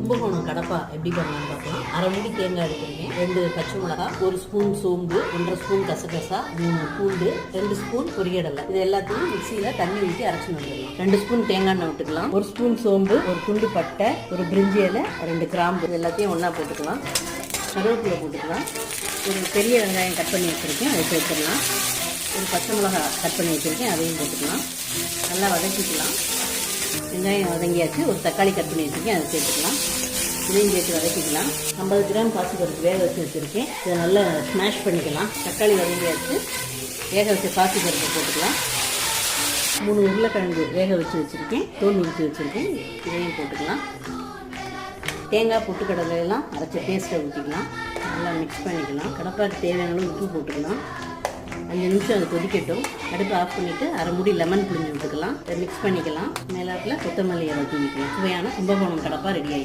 கும்பகோணம் கடப்பா எப்படி பண்ணலாம்னு பார்க்கலாம். அரை மூடி தேங்காய் எடுத்துருக்கேன், 2 பச்சை மிளகா, 1 ஸ்பூன் சோம்பு, 1.5 ஸ்பூன் கசகசா, 3 பூண்டு, 2 ஸ்பூன் பொரியடலை. இது எல்லாத்தையும் மிக்சியில் தண்ணி ஊற்றி அரைச்சி வந்துடலாம். 2 ஸ்பூன் தேங்காய் எண்ணெய் விட்டுக்கலாம். 1 ஸ்பூன் சோம்பு, 1 துண்டு பட்டை, 1 பிரிஞ்சி இலை, 2 கிராம்பு, இது எல்லாத்தையும் ஒன்றா போட்டுக்கலாம். கருவேப்பிலை போட்டுக்கலாம். ஒரு பெரிய வெங்காயம் கட் பண்ணி வச்சுருக்கேன், அதை சேர்த்துடலாம். ஒரு பச்சை மிளகா கட் பண்ணி வச்சுருக்கேன், அதையும் போட்டுக்கலாம். நல்லா வதக்கிக்கலாம். வெங்காயம் வதங்கியாச்சு. ஒரு தக்காளி கட் பண்ணி வச்சுருக்கேன், அதை சேர்த்துக்கலாம். இதையும் சேர்த்து வதக்கிக்கலாம். 50 கிராம் பாசிப்பருப்பு வேக வச்சு வச்சுருக்கேன், இதை நல்லா ஸ்மாஷ் பண்ணிக்கலாம். தக்காளி வதங்கியாச்சு. வேக வச்ச பாசிப்பருப்பு போட்டுக்கலாம். 3 உருளைக்கிழங்கு வேக வச்சு வச்சுருக்கேன், தோல் உரித்து வச்சுருக்கேன், இதையும் போட்டுக்கலாம். தேங்காய் பொட்டுக்கடலையெல்லாம் அரைச்ச பேஸ்ட்டை ஊற்றிக்கலாம். நல்லா மிக்ஸ் பண்ணிக்கலாம். கடப்பாக்கு தேவையான அளவு உப்பு போட்டுக்கலாம். 5 நிமிஷம் அது கொதிக்கட்டும். அடுப்பு ஆஃப் பண்ணிவிட்டு அரை மூடி லெமன் புளிஞ்சு விட்டுக்கலாம். இதை மிக்ஸ் பண்ணிக்கலாம். மேலாப்பில் கொத்தமல்லி இலை தூவிக்கலாம். சுவையான கும்பகோணம் கடப்பா ரெடி ஆகிடுச்சு.